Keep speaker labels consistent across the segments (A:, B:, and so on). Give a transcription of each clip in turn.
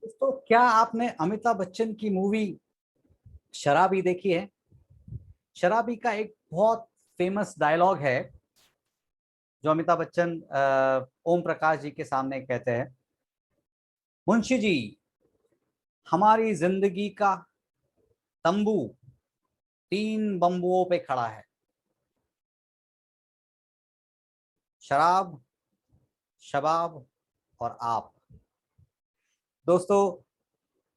A: दोस्तों, क्या आपने अमिताभ बच्चन की मूवी शराबी देखी है? शराबी का एक बहुत फेमस डायलॉग है जो अमिताभ बच्चन ओम प्रकाश जी के सामने कहते हैं। मुंशी जी, हमारी जिंदगी का तंबू 3 बम्बुओं पे खड़ा है। शराब, शबाब और आप। दोस्तों,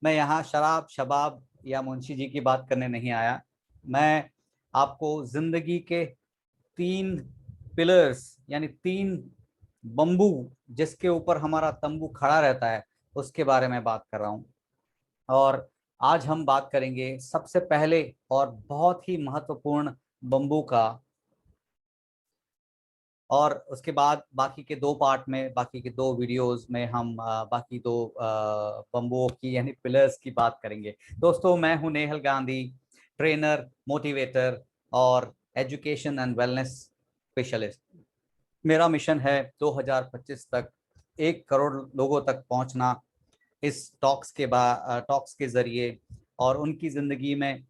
A: मैं यहाँ शराब, शबाब या मुंशी जी की बात करने नहीं आया। मैं आपको जिंदगी के 3 पिलर्स यानी 3 बम्बू जिसके ऊपर हमारा तंबू खड़ा रहता है उसके बारे में बात कर रहा हूँ। और आज हम बात करेंगे सबसे पहले और बहुत ही महत्वपूर्ण बम्बू का, और उसके बाद बाकी के 2 पार्ट में, बाकी के 2 वीडियोस में हम बाकी 2 बम्बुओं की यानी पिलर्स की बात करेंगे। दोस्तों, मैं हूं नेहल गांधी, ट्रेनर, मोटिवेटर और एजुकेशन एंड वेलनेस स्पेशलिस्ट। मेरा मिशन है 2025 तक 1 करोड़ लोगों तक पहुंचना इस टॉक्स के जरिए, और उनकी जिंदगी में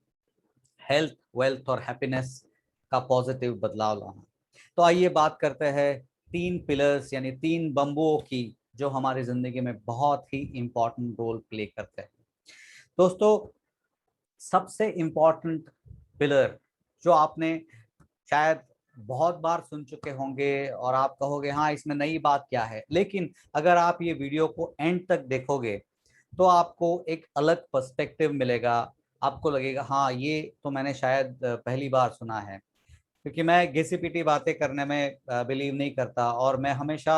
A: हेल्थ, वेल्थ और हैप्पीनेस का पॉजिटिव बदलाव लाना। तो आइए बात करते हैं 3 पिलर्स यानी 3 बम्बुओं की जो हमारी जिंदगी में बहुत ही इंपॉर्टेंट रोल प्ले करते हैं। दोस्तों, सबसे इंपॉर्टेंट पिलर जो आपने शायद बहुत बार सुन चुके होंगे और आप कहोगे हाँ इसमें नई बात क्या है, लेकिन अगर आप ये वीडियो को एंड तक देखोगे तो आपको एक अलग पर्सपेक्टिव मिलेगा। आपको लगेगा हाँ ये तो मैंने शायद पहली बार सुना है, क्योंकि मैं घिसी पिटी बातें करने में बिलीव नहीं करता। और मैं हमेशा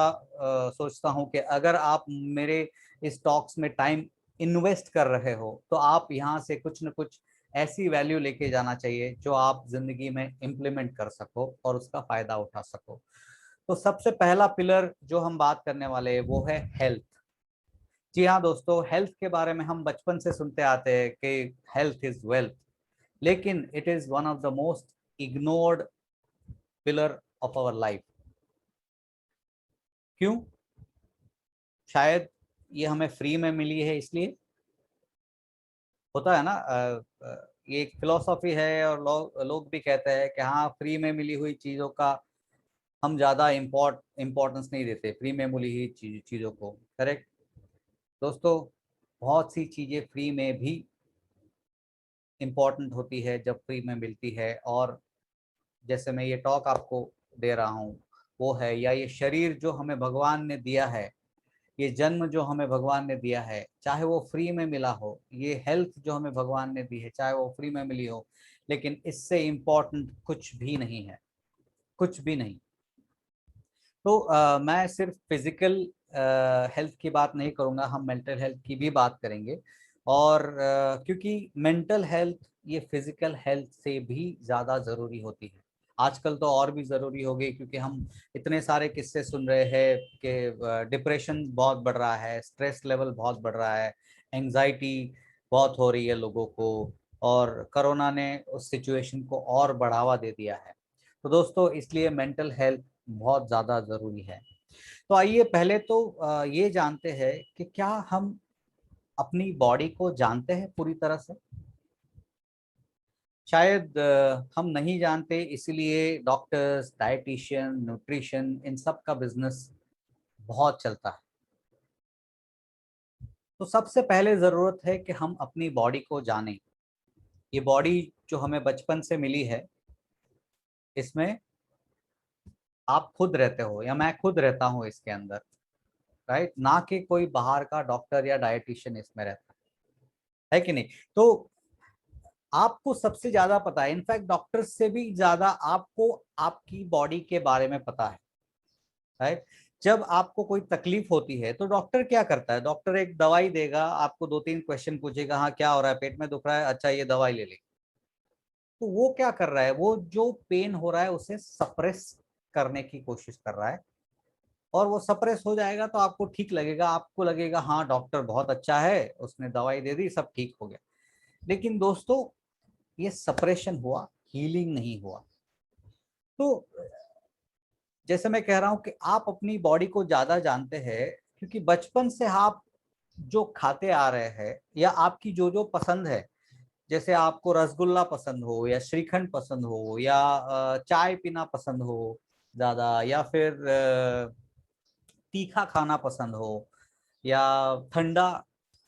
A: सोचता हूँ कि अगर आप मेरे इस टॉक्स में टाइम इन्वेस्ट कर रहे हो तो आप यहाँ से कुछ न कुछ ऐसी वैल्यू लेके जाना चाहिए जो आप जिंदगी में इम्प्लीमेंट कर सको और उसका फायदा उठा सको। तो सबसे पहला पिलर जो हम बात करने वाले हैं वो है हेल्थ। जी हाँ दोस्तों, हेल्थ के बारे में हम बचपन से सुनते आते हैं कि हेल्थ इज वेल्थ, लेकिन it is one of the most ignored pillar of our life. क्यों? शायद ये हमें फ्री में मिली है इसलिए। होता है ना, ये एक फिलोसॉफी है और लोग भी कहते हैं कि हाँ फ्री में मिली हुई चीज़ों का हम ज़्यादा इम्पोर्टेंस नहीं देते, फ्री में मिली हुई चीज़ों को। करेक्ट दोस्तों, बहुत सी चीज़ें फ्री में भी इम्पोर्टेंट होती है जब फ्री में मिलती है। और जैसे मैं ये टॉक आपको दे रहा हूँ वो है, या ये शरीर जो हमें भगवान ने दिया है, ये जन्म जो हमें भगवान ने दिया है चाहे वो फ्री में मिला हो, ये हेल्थ जो हमें भगवान ने दी है चाहे वो फ्री में मिली हो, लेकिन इससे इम्पोर्टेंट कुछ भी नहीं है, कुछ भी नहीं। तो मैं सिर्फ फिजिकल हेल्थ की बात नहीं करूंगा, हम मेंटल हेल्थ की भी बात करेंगे। और क्योंकि मेंटल हेल्थ ये फिजिकल हेल्थ से भी ज़्यादा ज़रूरी होती है। आजकल तो और भी ज़रूरी हो गई, क्योंकि हम इतने सारे किस्से सुन रहे हैं कि डिप्रेशन बहुत बढ़ रहा है, स्ट्रेस लेवल बहुत बढ़ रहा है, एंजाइटी बहुत हो रही है लोगों को, और कोरोना ने उस सिचुएशन को और बढ़ावा दे दिया है। तो दोस्तों, इसलिए मेंटल हेल्थ बहुत ज़्यादा ज़रूरी है। तो आइए पहले तो ये जानते हैं कि क्या हम अपनी बॉडी को जानते हैं पूरी तरह से। शायद हम नहीं जानते, इसलिए डॉक्टर्स, डाइटिशियन, न्यूट्रिशन, इन सब का बिजनेस बहुत चलता है। तो सबसे पहले ज़रूरत है कि हम अपनी बॉडी को जानें। ये बॉडी जो हमें बचपन से मिली है, इसमें आप खुद रहते हो या मैं खुद रहता हूँ इसके अंदर, राइट? ना कि कोई बाहर का डॉक्टर या डाइटिशियन इसमें रहता है कि नहीं? तो आपको सबसे ज्यादा पता है, इनफैक्ट डॉक्टर से भी ज्यादा आपको आपकी बॉडी के बारे में पता है, राइट? जब आपको कोई तकलीफ होती है तो डॉक्टर क्या करता है? डॉक्टर एक दवाई देगा, आपको 2-3 क्वेश्चन पूछेगा, हाँ क्या हो रहा है, पेट में दुख रहा है, अच्छा ये दवाई ले ले। तो वो क्या कर रहा है? वो जो पेन हो रहा है उसे सप्रेस करने की कोशिश कर रहा है, और वो सप्रेस हो जाएगा तो आपको ठीक लगेगा, आपको लगेगा हाँ डॉक्टर बहुत अच्छा है, उसने दवाई दे दी, सब ठीक हो गया। लेकिन दोस्तों, ये सप्रेशन हुआ, हीलिंग नहीं हुआ। तो जैसे मैं कह रहा हूं कि आप अपनी बॉडी को ज्यादा जानते हैं क्योंकि बचपन से आप जो खाते आ रहे हैं या आपकी जो जो पसंद है, जैसे आपको रसगुल्ला पसंद हो या श्रीखंड पसंद हो या चाय पीना पसंद हो ज्यादा, या फिर तीखा खाना पसंद हो या ठंडा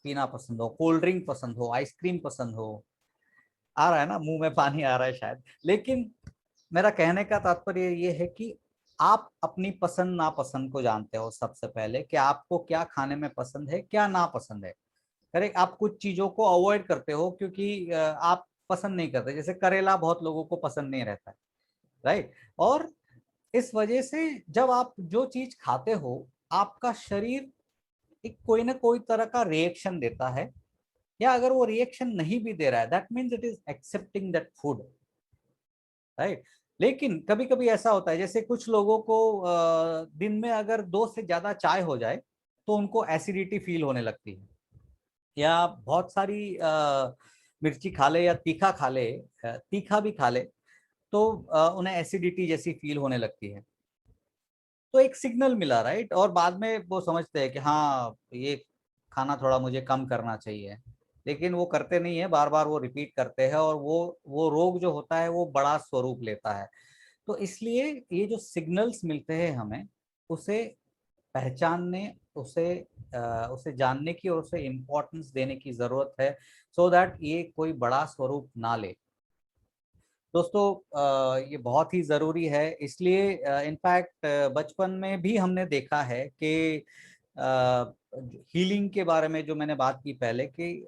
A: पीना पसंद हो, कोल्ड ड्रिंक पसंद हो, आइसक्रीम पसंद हो, आ रहा है ना, मुंह में पानी आ रहा है शायद। लेकिन मेरा कहने का तात्पर्य ये है कि आप अपनी पसंद नापसंद को जानते हो सबसे पहले, कि आपको क्या खाने में पसंद है, क्या नापसंद है। करेक्ट। आप कुछ चीजों को अवॉइड करते हो क्योंकि आप पसंद नहीं करते, जैसे करेला बहुत लोगों को पसंद नहीं रहता है, राइट। और इस वजह से जब आप जो चीज खाते हो, आपका शरीर एक कोई ना कोई तरह का रिएक्शन देता है, या अगर वो रिएक्शन नहीं भी दे रहा है, that means it is accepting that food, right. लेकिन कभी कभी ऐसा होता है, जैसे कुछ लोगों को दिन में अगर 2 से ज्यादा चाय हो जाए तो उनको एसिडिटी फील होने लगती है, या बहुत सारी मिर्ची खा ले या तीखा खा ले, तीखा भी खा ले तो उन्हें एसिडिटी जैसी फील होने लगती है। तो एक सिग्नल मिला, राइट। और बाद में वो समझते हैं कि हाँ ये खाना थोड़ा मुझे कम करना चाहिए, लेकिन वो करते नहीं है, बार बार वो रिपीट करते हैं, और वो रोग जो होता है वो बड़ा स्वरूप लेता है। तो इसलिए ये जो सिग्नल्स मिलते हैं हमें, उसे पहचानने, उसे जानने की और उसे इम्पोर्टेंस देने की जरूरत है, सो दैट ये कोई बड़ा स्वरूप ना ले। दोस्तों ये बहुत ही ज़रूरी है, इसलिए इनफैक्ट बचपन में भी हमने देखा है कि हीलिंग के बारे में जो मैंने बात की पहले, कि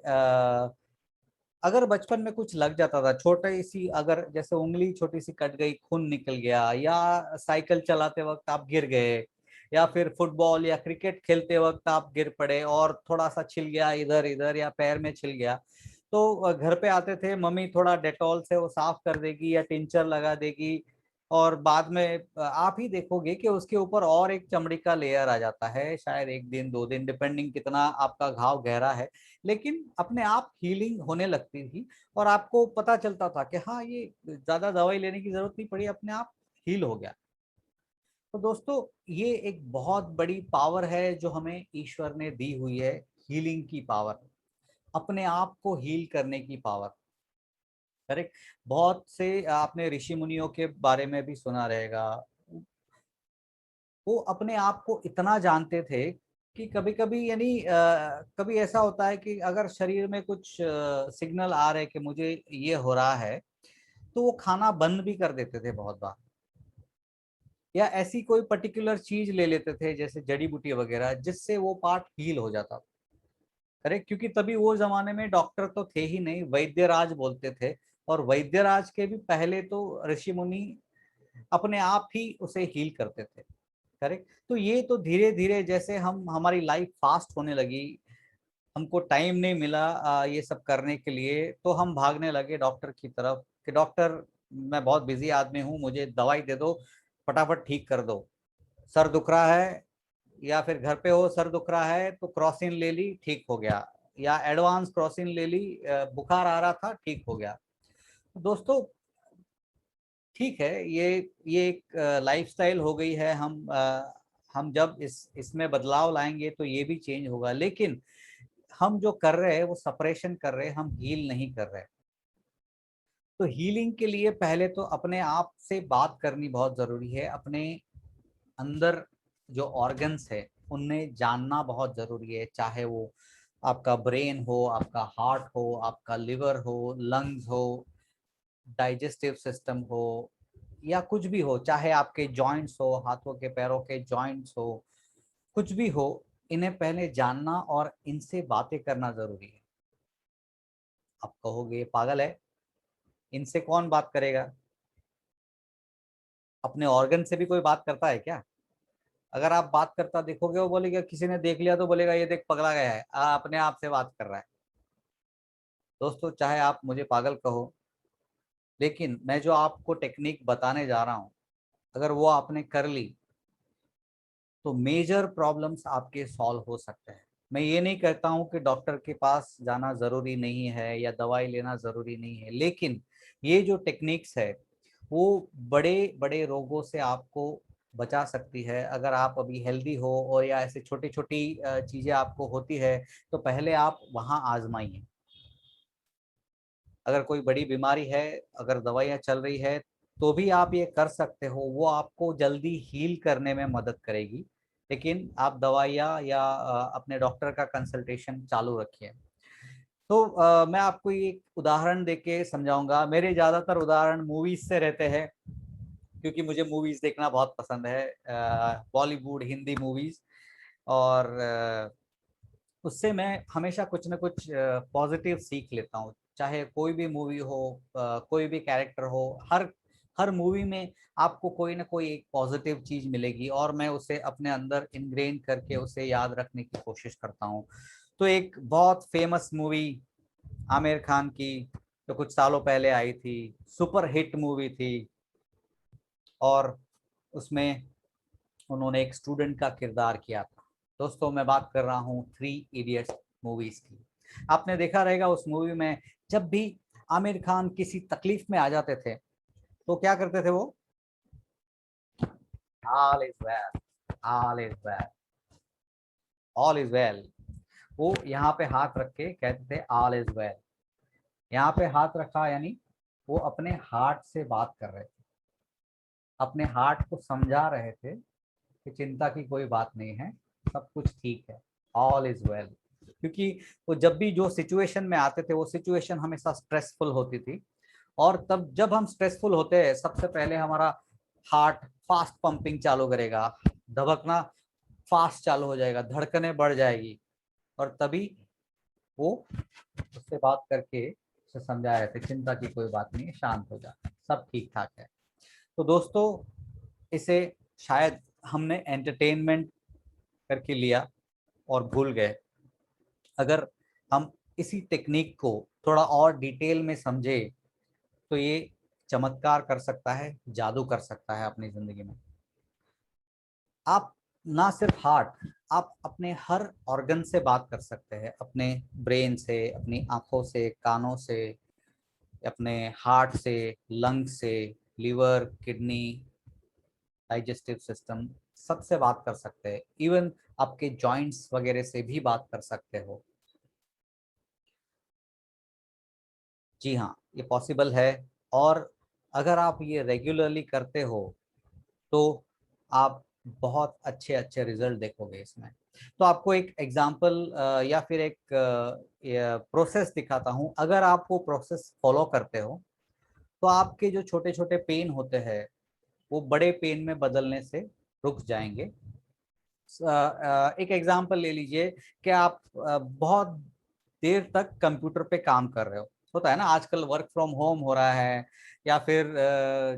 A: अगर बचपन में कुछ लग जाता था, छोटी सी अगर जैसे उंगली छोटी सी कट गई, खून निकल गया, या साइकिल चलाते वक्त आप गिर गए, या फिर फुटबॉल या क्रिकेट खेलते वक्त आप गिर पड़े और थोड़ा सा छिल गया इधर इधर या पैर में छिल गया, तो घर पे आते थे, मम्मी थोड़ा डेटॉल से वो साफ कर देगी या टिंचर लगा देगी, और बाद में आप ही देखोगे कि उसके ऊपर और एक चमड़ी का लेयर आ जाता है, शायद 1 दिन 2 दिन, डिपेंडिंग कितना आपका घाव गहरा है। लेकिन अपने आप हीलिंग होने लगती थी, और आपको पता चलता था कि हाँ ये ज्यादा दवाई लेने की जरूरत नहीं पड़ी, अपने आप हील हो गया। तो दोस्तों ये एक बहुत बड़ी पावर है जो हमें ईश्वर ने दी हुई है, हीलिंग की पावर, अपने आप को हील करने की पावर। करेक्ट। बहुत से आपने ऋषि मुनियों के बारे में भी सुना रहेगा, वो अपने आप को इतना जानते थे कि कभी कभी यानी कभी ऐसा होता है कि अगर शरीर में कुछ सिग्नल आ रहे कि मुझे ये हो रहा है, तो वो खाना बंद भी कर देते थे बहुत बार, या ऐसी कोई पर्टिकुलर चीज ले लेते थे जैसे जड़ी बूटी वगैरह, जिससे वो पार्ट हील हो जाता। करेक्ट। क्योंकि तभी वो जमाने में डॉक्टर तो थे ही नहीं, वैद्यराज बोलते थे, और वैद्यराज के भी पहले तो ऋषि मुनि अपने आप ही उसे हील करते थे। करेक्ट। तो ये तो धीरे धीरे जैसे हम हमारी लाइफ फास्ट होने लगी, हमको टाइम नहीं मिला ये सब करने के लिए, तो हम भागने लगे डॉक्टर की तरफ कि डॉक्टर मैं बहुत बिजी आदमी हूँ, मुझे दवाई दे दो, फटाफट ठीक कर दो। सर दुख रहा है, या फिर घर पे हो सर दुख रहा है तो क्रॉसिन ले ली, ठीक हो गया, या एडवांस क्रॉसिन ले ली, बुखार आ रहा था, ठीक हो गया। दोस्तों ठीक है, ये एक लाइफस्टाइल हो गई है, हम जब इसमें बदलाव लाएंगे तो ये भी चेंज होगा, लेकिन हम जो कर रहे हैं वो सपरेशन कर रहे हैं, हम हील नहीं कर रहे। तो हीलिंग के लिए पहले तो अपने आप से बात करनी बहुत जरूरी है, अपने अंदर जो ऑर्गन्स है उन्हें जानना बहुत जरूरी है, चाहे वो आपका ब्रेन हो, आपका हार्ट हो, आपका लिवर हो, लंग्स हो, डाइजेस्टिव सिस्टम हो, या कुछ भी हो, चाहे आपके जॉइंट्स हो, हाथों के पैरों के जॉइंट्स हो, कुछ भी हो, इन्हें पहले जानना और इनसे बातें करना जरूरी है। आप कहोगे ये पागल है, इनसे कौन बात करेगा? अपने ऑर्गन से भी कोई बात करता है क्या? अगर आप बात करता देखोगे, वो बोलेगा, किसी ने देख लिया तो बोलेगा ये देख पगला गया है, अपने आप से बात कर रहा है। दोस्तों चाहे आप मुझे पागल कहो, लेकिन मैं जो आपको टेक्निक बताने जा रहा हूँ, अगर वो आपने कर ली तो मेजर प्रॉब्लम्स आपके सॉल्व हो सकते हैं। मैं ये नहीं कहता हूँ कि डॉक्टर के पास जाना जरूरी नहीं है या दवाई लेना जरूरी नहीं है, लेकिन ये जो टेक्निक्स है वो बड़े बड़े रोगों से आपको बचा सकती है। अगर आप अभी हेल्दी हो और या ऐसे छोटी छोटी चीज़ें आपको होती है तो पहले आप वहाँ आजमाइए। अगर कोई बड़ी बीमारी है, अगर दवाइयाँ चल रही है तो भी आप ये कर सकते हो, वो आपको जल्दी हील करने में मदद करेगी। लेकिन आप दवाइयाँ या अपने डॉक्टर का कंसल्टेशन चालू रखिए। तो मैं आपको एक उदाहरण देके समझाऊंगा। मेरे ज़्यादातर उदाहरण मूवीज से रहते हैं क्योंकि मुझे मूवीज देखना बहुत पसंद है, बॉलीवुड, हिंदी मूवीज। और उससे मैं हमेशा कुछ ना कुछ पॉजिटिव सीख लेता हूँ। चाहे कोई भी मूवी हो, कोई भी कैरेक्टर हो, हर हर मूवी में आपको कोई ना कोई एक पॉजिटिव चीज मिलेगी और मैं उसे अपने अंदर इनग्रेन करके उसे याद रखने की कोशिश करता हूँ। तो एक बहुत फेमस मूवी आमिर खान की जो कुछ सालों पहले आई थी, सुपर हिट मूवी थी, और उसमें उन्होंने एक स्टूडेंट का किरदार किया था। दोस्तों मैं बात कर रहा हूँ थ्री इडियट्स मूवीज की। आपने देखा रहेगा उस मूवी में जब भी आमिर खान किसी तकलीफ में आ जाते थे तो क्या करते थे वो, all is well, all is well, all is well. वो यहाँ पे हाथ रख के कहते थे ऑल इज वेल। यहाँ पे हाथ रखा यानी वो अपने हार्ट से बात कर रहे थे, अपने हार्ट को समझा रहे थे कि चिंता की कोई बात नहीं है, सब कुछ ठीक है, ऑल इज वेल। क्योंकि वो जब भी जो सिचुएशन में आते थे वो सिचुएशन हमेशा स्ट्रेसफुल होती थी। और तब जब हम स्ट्रेसफुल होते हैं सबसे पहले हमारा हार्ट फास्ट पंपिंग चालू करेगा, धड़कना फास्ट चालू हो जाएगा, धड़कनें बढ़ जाएगी। और तभी वो उससे बात करके उसे समझा रहे थे चिंता की कोई बात नहीं है, शांत हो जा, सब ठीक ठाक है। तो दोस्तों इसे शायद हमने एंटरटेनमेंट करके लिया और भूल गए। अगर हम इसी टेक्निक को थोड़ा और डिटेल में समझे तो ये चमत्कार कर सकता है, जादू कर सकता है अपनी जिंदगी में। आप ना सिर्फ हार्ट, आप अपने हर ऑर्गन से बात कर सकते हैं, अपने ब्रेन से, अपनी आंखों से, कानों से, अपने हार्ट से, लंग से, लीवर, किडनी, डाइजेस्टिव सिस्टम, सबसे बात कर सकते हैं। इवन आपके जॉइंट्स वगैरह से भी बात कर सकते हो। जी हाँ, ये पॉसिबल है। और अगर आप ये रेगुलरली करते हो तो आप बहुत अच्छे अच्छे रिजल्ट देखोगे इसमें। तो आपको एक एग्जांपल या फिर एक प्रोसेस दिखाता हूँ। अगर आप वो प्रोसेस फॉलो करते हो तो आपके जो छोटे छोटे पेन होते हैं वो बड़े पेन में बदलने से रुक जाएंगे। एक एग्जांपल ले लीजिए कि आप बहुत देर तक कंप्यूटर पे काम कर रहे हो, होता है ना आजकल वर्क फ्रॉम होम हो रहा है, या फिर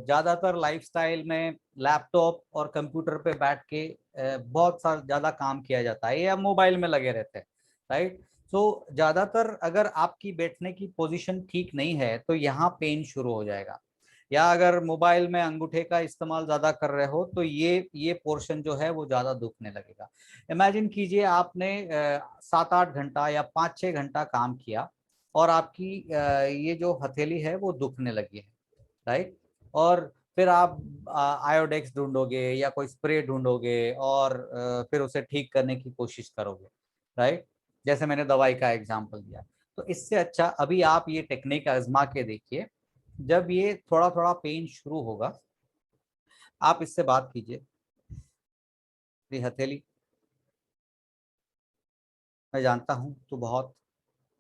A: ज्यादातर लाइफस्टाइल में लैपटॉप और कंप्यूटर पे बैठ के बहुत सारा ज्यादा काम किया जाता है या मोबाइल में लगे रहते हैं, राइट। तो ज्यादातर अगर आपकी बैठने की पोजीशन ठीक नहीं है तो यहाँ पेन शुरू हो जाएगा। या अगर मोबाइल में अंगूठे का इस्तेमाल ज्यादा कर रहे हो तो ये पोर्शन जो है वो ज्यादा दुखने लगेगा। इमेजिन कीजिए आपने 7-8 घंटा या 5-6 घंटा काम किया और आपकी ये जो हथेली है वो दुखने लगी है, राइट। और फिर आप आयोडेक्स ढूंढोगे या कोई स्प्रे ढूंढोगे और फिर उसे ठीक करने की कोशिश करोगे, राइट। जैसे मैंने दवाई का एग्जांपल दिया। तो इससे अच्छा अभी आप ये टेक्निक आजमा के देखिए। जब ये थोड़ा थोड़ा पेन शुरू होगा आप इससे बात कीजिए, हथेली, मैं जानता हूँ तू बहुत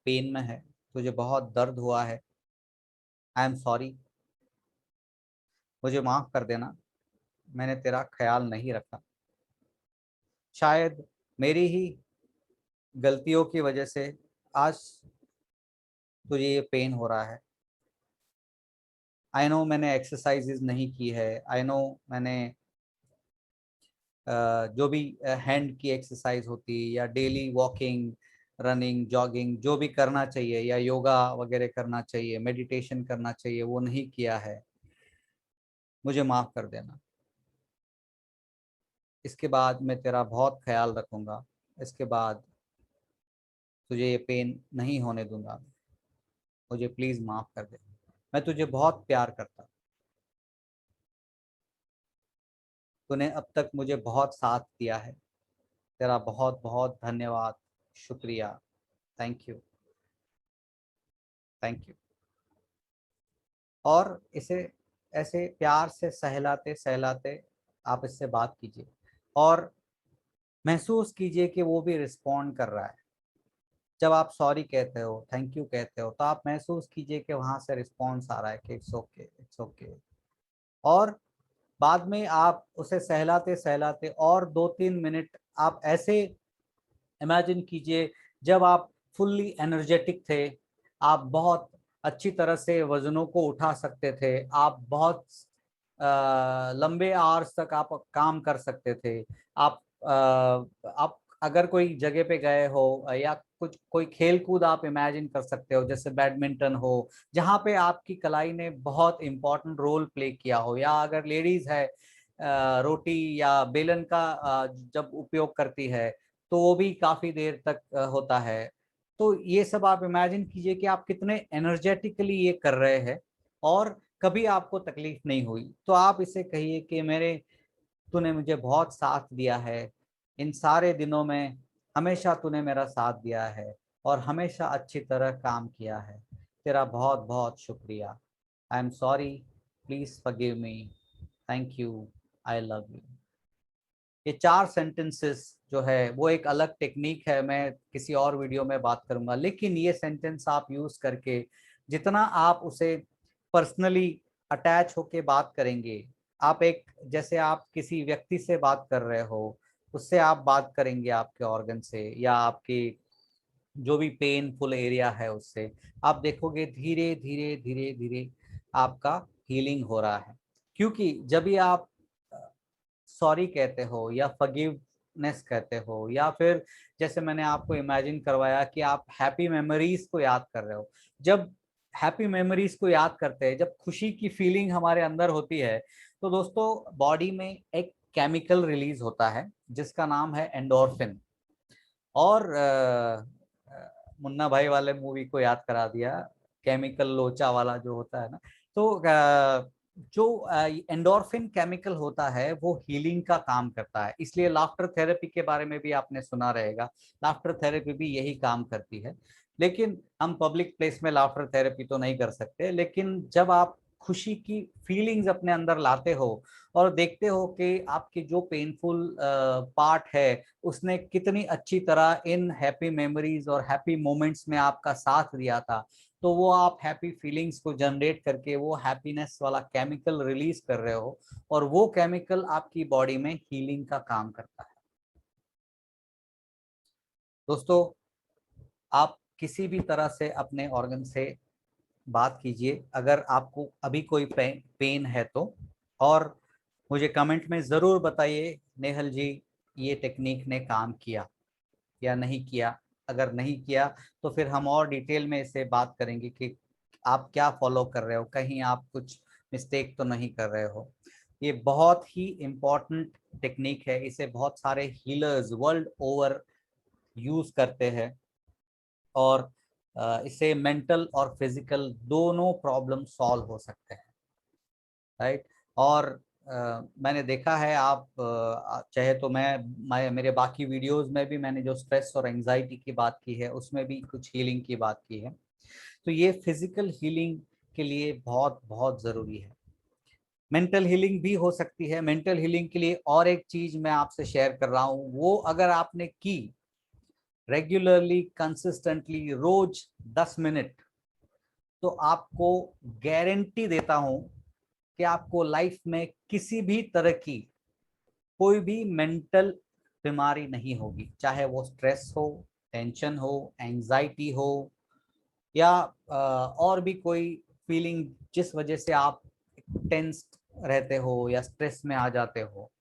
A: पेन में है, तुझे बहुत दर्द हुआ है, आई एम सॉरी, मुझे माफ कर देना, मैंने तेरा ख्याल नहीं रखा, शायद मेरी ही गलतियों की वजह से आज तुझे ये पेन हो रहा है। आई नो मैंने एक्सरसाइजेज नहीं की है, आई नो मैंने जो भी हैंड की एक्सरसाइज होती है या डेली वॉकिंग, रनिंग, जॉगिंग जो भी करना चाहिए या योगा वगैरह करना चाहिए, मेडिटेशन करना चाहिए, वो नहीं किया है, मुझे माफ कर देना। इसके बाद मैं तेरा बहुत ख्याल रखूंगा, इसके बाद तुझे ये पेन नहीं होने दूंगा, मुझे प्लीज माफ कर दे, मैं तुझे बहुत प्यार करता। तूने अब तक मुझे बहुत साथ दिया है। तेरा बहुत बहुत धन्यवाद, शुक्रिया, थैंक यू, थैंक यू। और इसे ऐसे प्यार से सहलाते सहलाते आप इससे बात कीजिए और महसूस कीजिए कि वो भी रिस्पॉन्ड कर रहा है। जब आप सॉरी कहते हो, थैंक यू कहते हो, तो आप महसूस कीजिए कि वहां से रिस्पॉन्स आ रहा है कि इट्स ओके, इट्स ओके। और बाद में आप उसे सहलाते सहलाते और 2-3 मिनट आप ऐसे इमेजिन कीजिए जब आप फुल्ली एनर्जेटिक थे, आप बहुत अच्छी तरह से वजनों को उठा सकते थे, आप बहुत लंबे आवर्स तक आप काम कर सकते थे। आप अगर कोई जगह पे गए हो या कुछ कोई खेल कूद आप इमेजिन कर सकते हो, जैसे बैडमिंटन हो, जहाँ पे आपकी कलाई ने बहुत इंपॉर्टेंट रोल प्ले किया हो, या अगर लेडीज है रोटी या बेलन का जब उपयोग करती है तो वो भी काफी देर तक होता है। तो ये सब आप इमेजिन कीजिए कि आप कितने एनर्जेटिकली ये कर रहे हैं और कभी आपको तकलीफ नहीं हुई। तो आप इसे कहिए कि मेरे तूने मुझे बहुत साथ दिया है इन सारे दिनों में, हमेशा तूने मेरा साथ दिया है और हमेशा अच्छी तरह काम किया है। तेरा बहुत बहुत शुक्रिया। I am sorry, please forgive me, thank you, I love you. ये 4 सेंटेंसेस जो है वो एक अलग टेक्निक है, मैं किसी और वीडियो में बात करूंगा, लेकिन ये सेंटेंस आप यूज करके जितना आप उसे पर्सनली अटैच होके बात करेंगे, आप एक जैसे आप किसी व्यक्ति से बात कर रहे हो उससे आप बात करेंगे, आपके ऑर्गन से या आपके जो भी पेनफुल एरिया है उससे, आप देखोगे धीरे धीरे धीरे धीरे आपका हीलिंग हो रहा है। क्योंकि जब भी आप सॉरी कहते हो या फॉरगिवनेस कहते हो, या फिर जैसे मैंने आपको इमेजिन करवाया कि आप हैप्पी मेमोरीज को याद कर रहे हो, जब हैप्पी मेमोरीज को याद करते हैं, जब खुशी की फीलिंग हमारे अंदर होती है, तो दोस्तों बॉडी में एक केमिकल रिलीज होता है जिसका नाम है एंडोर्फिन। और मुन्ना भाई वाले मूवी को याद करा दिया, केमिकल लोचा वाला जो होता है ना। तो जो एंडोर्फिन केमिकल होता है वो हीलिंग का काम करता है, इसलिए लाफ्टर थेरेपी के बारे में भी आपने सुना रहेगा। लाफ्टर थेरेपी भी यही काम करती है। लेकिन हम पब्लिक प्लेस में लाफ्टर थेरेपी तो नहीं कर सकते, लेकिन जब आप खुशी की फीलिंग्स अपने अंदर लाते हो और देखते हो कि आपकी जो पेनफुल पार्ट है उसने कितनी अच्छी तरह इन हैप्पी मेमोरीज और हैप्पी मोमेंट्स में आपका साथ दिया था, तो वो आप हैप्पी फीलिंग्स को जनरेट करके वो हैप्पीनेस वाला केमिकल रिलीज कर रहे हो, और वो केमिकल आपकी बॉडी में हीलिंग का काम करता है। दोस्तों, आप किसी भी तरह से अपने ऑर्गन से बात कीजिए अगर आपको अभी कोई पेन है तो, और मुझे कमेंट में ज़रूर बताइए नेहल जी ये टेक्निक ने काम किया या नहीं किया। अगर नहीं किया तो फिर हम और डिटेल में इसे बात करेंगे कि आप क्या फॉलो कर रहे हो, कहीं आप कुछ मिस्टेक तो नहीं कर रहे हो। ये बहुत ही इम्पॉर्टेंट टेक्निक है, इसे बहुत सारे हीलर्स वर्ल्ड ओवर यूज करते हैं, और इससे मेंटल और फिजिकल दोनों प्रॉब्लम सॉल्व हो सकते हैं, राइट। और मैंने देखा है आप चाहे तो मैं मेरे बाकी वीडियोस में भी मैंने जो स्ट्रेस और एंजाइटी की बात की है उसमें भी कुछ हीलिंग की बात की है। तो ये फिजिकल हीलिंग के लिए बहुत बहुत ज़रूरी है। मेंटल हीलिंग भी हो सकती है। मेंटल हीलिंग के लिए और एक चीज़ मैं आपसे शेयर कर रहा हूँ, वो अगर आपने की रेगुलरली कंसिस्टेंटली रोज 10 मिनट, तो आपको गारंटी देता हूं कि आपको लाइफ में किसी भी तरह की कोई भी मेंटल बीमारी नहीं होगी, चाहे वो स्ट्रेस हो, टेंशन हो, एंजाइटी हो, या और भी कोई फीलिंग जिस वजह से आप टेंस रहते हो या स्ट्रेस में आ जाते हो,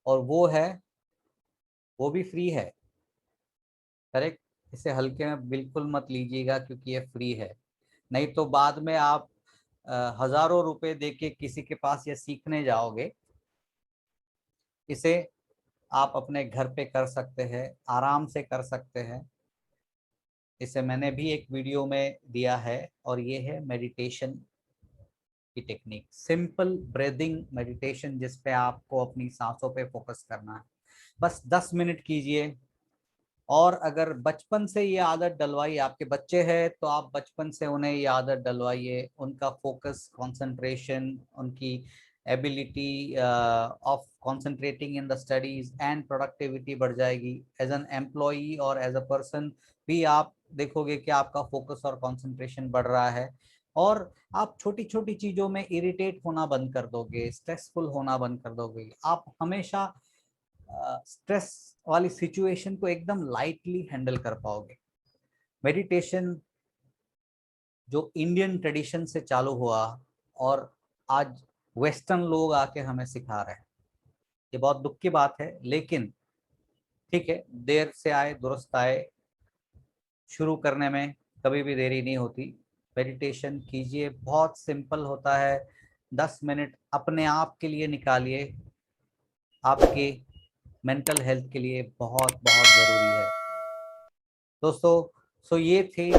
A: और वो है, वो भी फ्री है। करेक्ट। इसे हल्के में बिल्कुल मत लीजिएगा क्योंकि ये फ्री है, नहीं तो बाद में आप हजारों रुपए देके किसी के पास ये सीखने जाओगे। इसे आप अपने घर पे कर सकते हैं, आराम से कर सकते हैं। इसे मैंने भी एक वीडियो में दिया है, और ये है मेडिटेशन की टेक्निक, सिंपल ब्रीदिंग मेडिटेशन जिस पे आपको अपनी सांसों पे फोकस करना है। बस 10 मिनट कीजिए। और अगर बचपन से ये आदत डलवाइए, आपके बच्चे हैं तो आप बचपन से उन्हें ये आदत डलवाइए, उनका फोकस, कंसंट्रेशन, उनकी ability of concentrating in the studies and productivity बढ़ जाएगी। एज एन एम्प्लॉई और एज अ पर्सन भी आप देखोगे कि आपका फोकस और कंसंट्रेशन बढ़ रहा है, और आप छोटी छोटी चीजों में इरिटेट होना बंद कर दोगे, स्ट्रेसफुल होना बंद कर दोगे। आप हमेशा स्ट्रेस वाली सिचुएशन को एकदम लाइटली हैंडल कर पाओगे। मेडिटेशन जो इंडियन ट्रेडिशन से चालू हुआ और आज वेस्टर्न लोग आके हमें सिखा रहे हैं, ये बहुत दुख की बात है, लेकिन ठीक है, देर से आए दुरुस्त आए। शुरू करने में कभी भी देरी नहीं होती। मेडिटेशन कीजिए, बहुत सिंपल होता है। 10 मिनट अपने आप के लिए निकालिए, आपके मेंटल हेल्थ के लिए बहुत बहुत ज़रूरी है दोस्तों। सो ये थे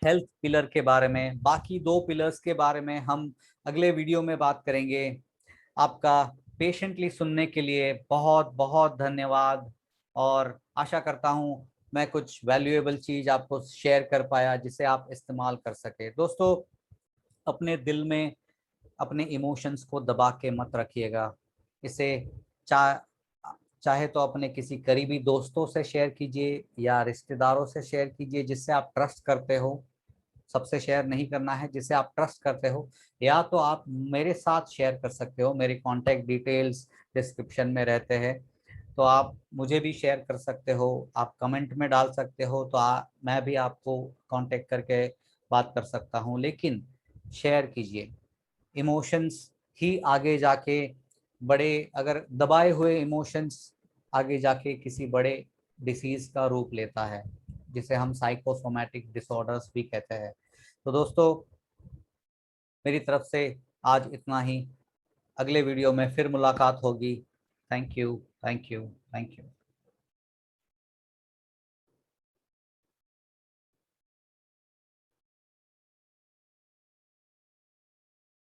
A: हेल्थ पिलर के बारे में। बाकी 2 पिलर्स के बारे में हम अगले वीडियो में बात करेंगे। आपका पेशेंटली सुनने के लिए बहुत बहुत धन्यवाद, और आशा करता हूँ मैं कुछ वैल्यूएबल चीज़ आपको शेयर कर पाया जिसे आप इस्तेमाल कर सके। दोस्तों, अपने दिल में अपने इमोशंस को दबा के मत रखिएगा। इसे चाहे तो अपने किसी करीबी दोस्तों से शेयर कीजिए या रिश्तेदारों से शेयर कीजिए जिससे आप ट्रस्ट करते हो। सबसे शेयर नहीं करना है, जिसे आप ट्रस्ट करते हो। या तो आप मेरे साथ शेयर कर सकते हो, मेरी कॉन्टैक्ट डिटेल्स डिस्क्रिप्शन में रहते हैं, तो आप मुझे भी शेयर कर सकते हो। आप कमेंट में डाल सकते हो, तो मैं भी आपको कांटेक्ट करके बात कर सकता हूँ। लेकिन शेयर कीजिए। इमोशंस ही आगे जाके बड़े, अगर दबाए हुए इमोशंस आगे जाके किसी बड़े डिसीज का रूप लेता है, जिसे हम साइकोसोमैटिक डिसऑर्डर्स भी कहते हैं। तो दोस्तों, मेरी तरफ से आज इतना ही। अगले वीडियो में फिर मुलाकात होगी। Thank you, thank you, thank you.